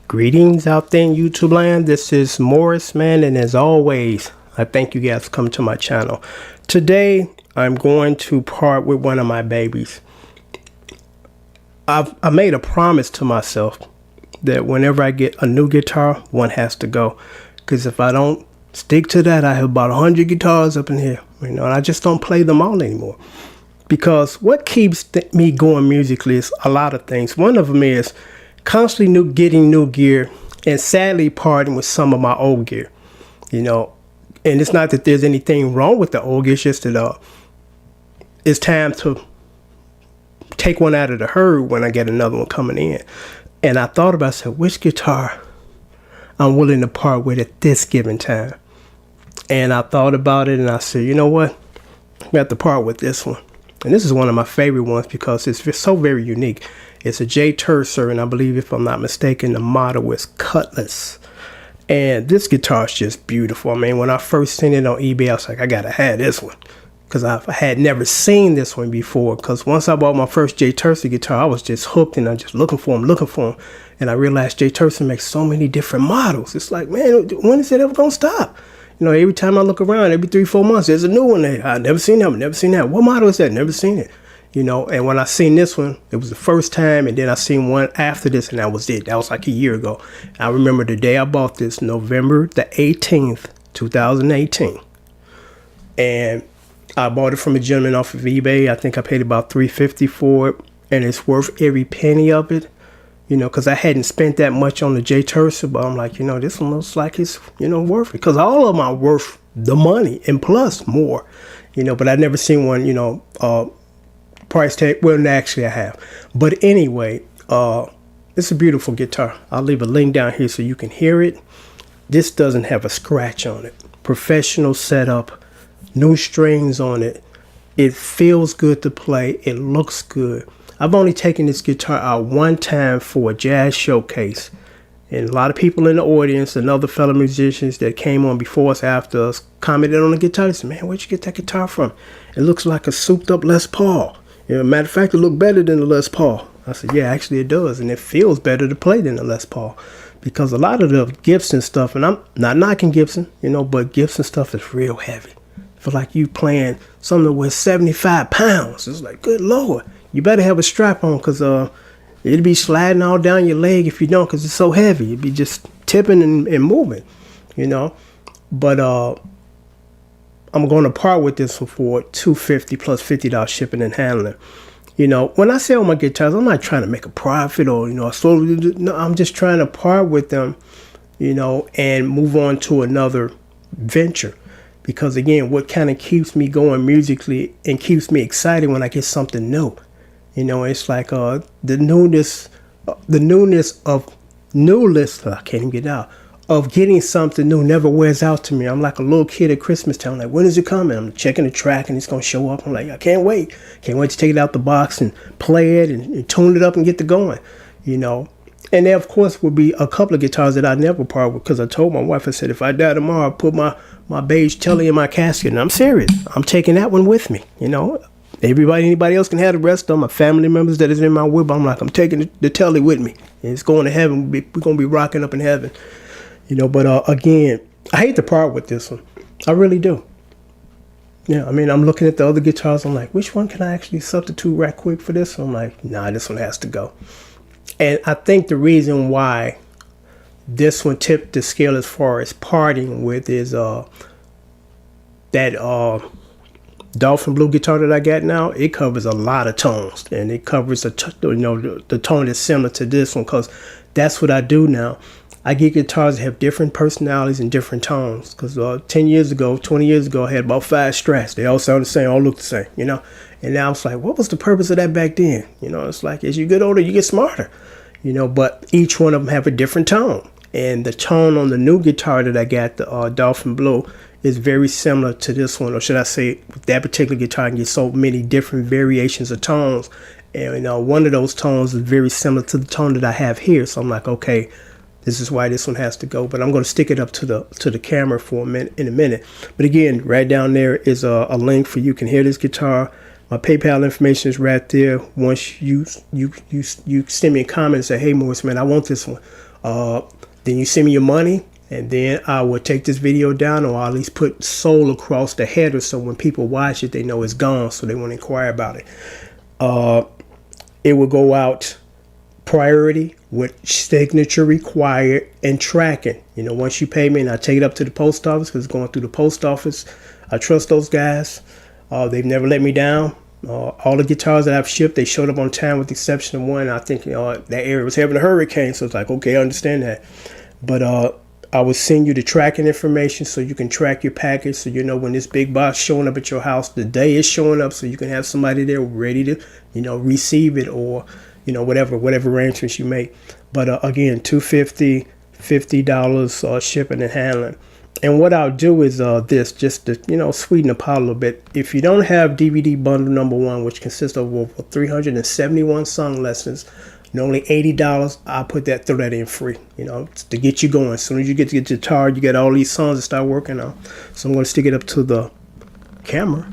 Greetings out there in YouTube land. This is Morris, man, and as always, I thank you guys for coming to my channel. Today, I'm going to part with one of my babies. I made a promise to myself that whenever I get a new guitar, one has to go. Because if I don't stick to that, I have about 100 guitars up in here, and I just don't play them all anymore. Because what keeps me going musically is a lot of things. One of them is constantly getting new gear, and sadly parting with some of my old gear. And it's not that there's anything wrong with the old gear, it's just that it's time to take one out of the herd when I get another one coming in. And I thought about, I said, which guitar I'm willing to part with at this given time. And I thought about it, and I said, you know what, I have to part with this one. And this is one of my favorite ones because it's so very unique. It's a Turser, and I believe, if I'm not mistaken, the model is Cutlass. And this guitar is just beautiful. I mean, when I first seen it on eBay, I was like, I gotta have this one, because I had never seen this one before. Because once I bought my first Turser guitar, I was just hooked, and I'm just looking for them. And I realized Turser makes so many different models. It's like, man, when is it ever gonna stop? Every time I look around, every 3-4 months, there's a new one there. I've never seen that one, never seen that. What model is that? Never seen it. And when I seen this one, it was the first time, and then I seen one after this, and that was it. That was like a year ago. I remember the day I bought this, November the 18th, 2018. And I bought it from a gentleman off of eBay. I think I paid about $350 for it, and it's worth every penny of it. Because I hadn't spent that much on the Turser, but I'm like, this one looks like it's, worth it. Because all of them are worth the money and plus more, but I've never seen one, price tag. Well, actually I have. But anyway, it's a beautiful guitar. I'll leave a link down here so you can hear it. This doesn't have a scratch on it. Professional setup, new strings on it. It feels good to play. It looks good. I've only taken this guitar out one time for a jazz showcase, and a lot of people in the audience and other fellow musicians that came on before us, after us, commented on the guitar. They said, man, where'd you get that guitar from? It looks like a souped up Les Paul. Matter of fact, it looked better than the Les Paul. I said, yeah, actually it does, and it feels better to play than the Les Paul, because a lot of the Gibson stuff, and I'm not knocking Gibson, but Gibson stuff is real heavy. I feel like you playing something that weighs 75 pounds. It's like, good Lord. You better have a strap on, because it'll be sliding all down your leg if you don't, because it's so heavy. It'll be just tipping and moving, But I'm going to part with this one for $250 plus $50 shipping and handling. When I sell my guitars, I'm not trying to make a profit or, no, I'm just trying to part with them, and move on to another venture. Because again, what kind of keeps me going musically and keeps me excited when I get something new. It's like the newness of I can't even get it out, of getting something new never wears out to me. I'm like a little kid at Christmas time, like, when is it coming? I'm checking the track and it's going to show up. I'm like, I can't wait. Can't wait to take it out the box and play it and tune it up and get to going, And there, of course, will be a couple of guitars that I never part with, because I told my wife, I said, if I die tomorrow, I'll put my beige telly in my casket. And I'm serious. I'm taking that one with me, Anybody else can have the rest of my family members that is in my will, but I'm like, I'm taking the telly with me. And it's going to heaven. We're going to be rocking up in heaven. But again, I hate to part with this one. I really do. I'm looking at the other guitars. I'm like, which one can I actually substitute right quick for this? I'm like, nah, this one has to go. And I think the reason why this one tipped the scale as far as parting with is that Dolphin Blue guitar that I got now. It covers a lot of tones, and it covers the tone that's similar to this one, because that's what I do now. I get guitars that have different personalities and different tones. Because 20 years ago, I had about 5 Strats. They all sound the same, all look the same, And now it's like, what was the purpose of that back then? It's like, as you get older, you get smarter, But each one of them have a different tone. And the tone on the new guitar that I got, the Dolphin Blue, is very similar to this one. Or should I say, with that particular guitar, I can get so many different variations of tones. And one of those tones is very similar to the tone that I have here. So I'm like, okay, this is why this one has to go. But I'm going to stick it up to the camera for in a minute. But again, right down there is a link for you can hear this guitar. My PayPal information is right there. Once you send me a comment and say, hey, Morris, man, I want this one. Then you send me your money, and then I will take this video down, or I'll at least put sold across the header, so when people watch it, they know it's gone, so they won't inquire about it. It will go out priority with signature required and tracking. You know, once you pay me and I take it up to the post office, because it's going through the post office, I trust those guys. They've never let me down. All the guitars that I've shipped, they showed up on time with the exception of one. I think that area was having a hurricane, so it's like, okay, I understand that. But I will send you the tracking information so you can track your package, so you know when this big box showing up at your house, the day it's showing up, so you can have somebody there ready to, you know, receive it, or, you know, whatever arrangements you make. But again, $250, $50 shipping and handling. And what I'll do is this, just to, you know, sweeten the pot a little bit. If you don't have DVD bundle number 1, which consists of over 371 song lessons, and only $80, I'll throw that in free, you know, to get you going. As soon as you get to get your guitar, you get all these songs to start working on. So I'm going to stick it up to the camera.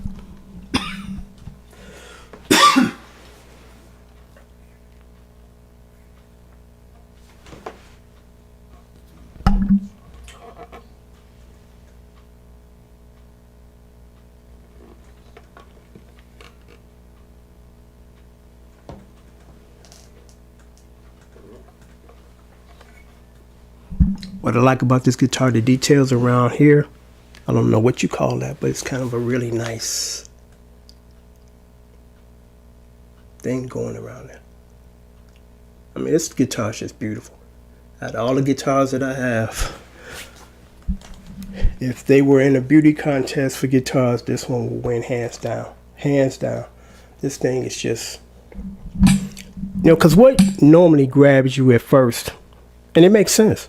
What I like about this guitar, the details around here, I don't know what you call that, but it's kind of a really nice thing going around there. I mean, this guitar is just beautiful. Out of all the guitars that I have, if they were in a beauty contest for guitars, this one will win hands down. Hands down. This thing is just, you know, because what normally grabs you at first, and it makes sense,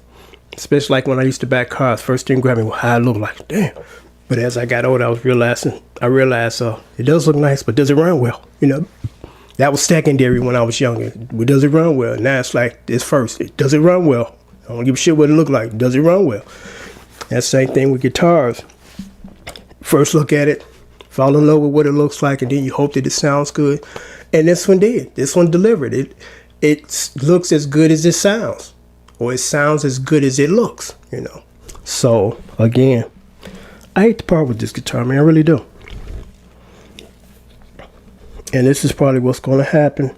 especially like when I used to back cars, first thing grabbed me was how I look like, damn. But as I got older, I realized it does look nice, but does it run well? You know, that was secondary when I was younger. Does it run well? Now it's like this first. Does it run well? I don't give a shit what it look like. Does it run well? That's the same thing with guitars. First look at it, fall in love with what it looks like, and then you hope that it sounds good. And this one did. This one delivered. It looks as good as it sounds. Or it sounds as good as it looks, you know. So, again, I hate to part with this guitar, man. I really do. And this is probably what's going to happen.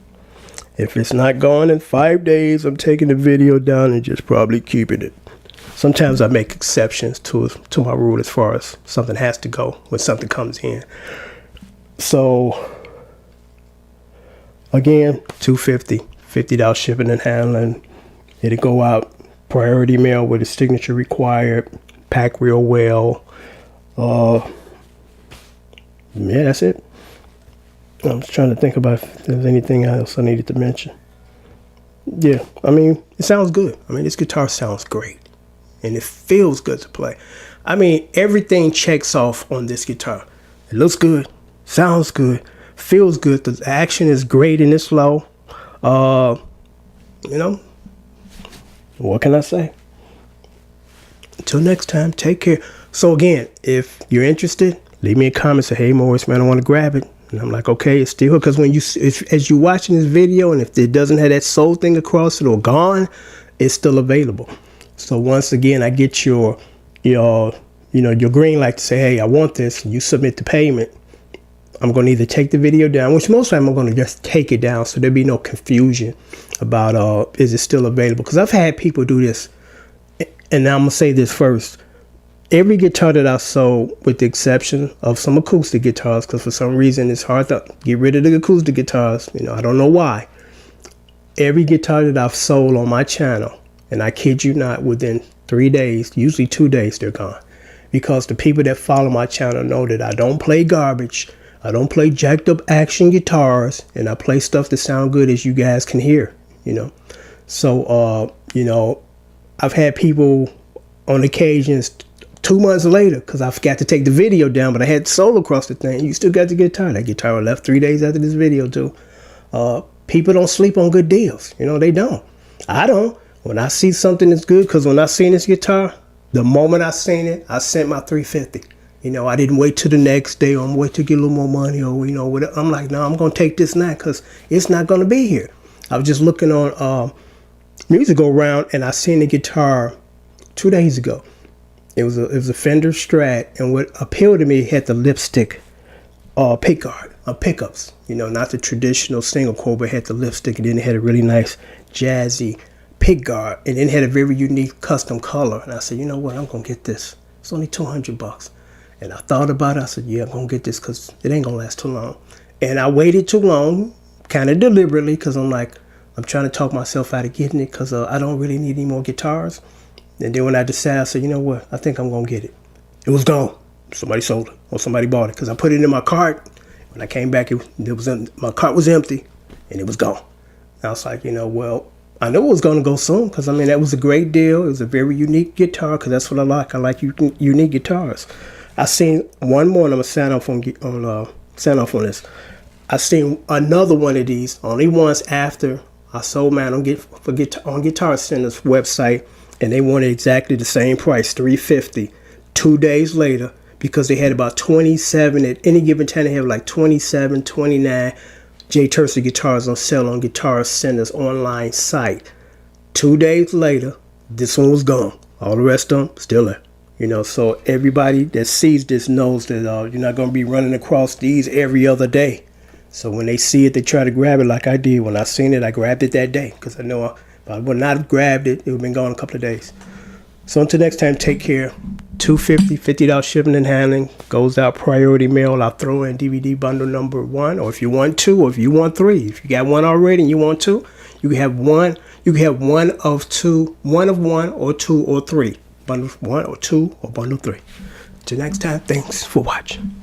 If it's not gone in 5 days, I'm taking the video down and just probably keeping it. Sometimes I make exceptions to my rule as far as something has to go when something comes in. So, again, $250, $50 shipping and handling. It'll go out priority mail with a signature required, pack real well. Yeah, that's it. I'm just trying to think about if there's anything else I needed to mention. Yeah, I mean, it sounds good. I mean, this guitar sounds great. And it feels good to play. I mean, everything checks off on this guitar. It looks good, sounds good, feels good. The action is great and it's low. You know, what can I say? Until next time, take care. So again, if you're interested, leave me a comment. Say, hey, Morris, man, I want to grab it. And I'm like, okay, it's still, because when as you're watching this video, and if it doesn't have that soul thing across it or gone, it's still available. So once again, I get your green light to say, hey, I want this, and you submit the payment. I'm going to either take the video down, which most of the time I'm going to just take it down, so there'll be no confusion about is it still available. Because I've had people do this, and I'm going to say this first. Every guitar that I sold, with the exception of some acoustic guitars, because for some reason it's hard to get rid of the acoustic guitars. You know, I don't know why. Every guitar that I've sold on my channel, and I kid you not, within 3 days, usually 2 days, they're gone. Because the people that follow my channel know that I don't play garbage. I don't play jacked up action guitars, and I play stuff that sound good, as you guys can hear, you know. So, you know, I've had people on occasions 2 months later, because I forgot to take the video down, but I had soul across the thing. You still got the guitar. That guitar left 3 days after this video too. People don't sleep on good deals. You know, they don't. I don't. When I see something that's good, because when I seen this guitar, the moment I seen it, I sent my $350. You know, I didn't wait till the next day, or I'm wait to get a little more money, or, you know, whatever. I'm like, no, I'm going to take this now, because it's not going to be here. I was just looking on music go around, and I seen the guitar 2 days ago. It was a Fender Strat, and what appealed to me had the lipstick pick guard pickups. You know, not the traditional single coil, but had the lipstick, and then it had a really nice jazzy pick guard, and then it had a very unique custom color. And I said, you know what, I'm gonna get this. It's only $200. And I thought about it. I said, yeah, I'm gonna get this because it ain't gonna last too long. And I waited too long, kind of deliberately, because I'm trying to talk myself out of getting it, because I don't really need any more guitars. And then when I decided, I said, you know what? I think I'm going to get it. It was gone. Somebody sold it or somebody bought it, because I put it in my cart. When I came back, my cart was empty and it was gone. I was like, you know, well, I knew it was going to go soon, because, I mean, that was a great deal. It was a very unique guitar, because that's what I like. I like unique guitars. I seen one more, and I'm going to sign off on this. I seen another one of these only once after I sold mine on Guitar Center's website, and they wanted exactly the same price, $350. 2 days later, because they had about 27 at any given time, they have like 27, 29 J Turser guitars on sale on Guitar Center's online site. 2 days later, this one was gone. All the rest of them still there. You know, so everybody that sees this knows that you're not going to be running across these every other day. So when they see it, they try to grab it like I did. When I seen it, I grabbed it that day, because I know if I would not have grabbed it, it would have been gone a couple of days. So until next time, take care. $250, $50 shipping and handling. Goes out priority mail. I'll throw in DVD bundle number 1, or if you want 2, or if you want 3. If you got 1 already and you want 2, you can have 1. You can have 1 of 2, 1 of 1, or 2 or 3. Bundle 1 or 2 or bundle 3. Till next time, thanks for watching.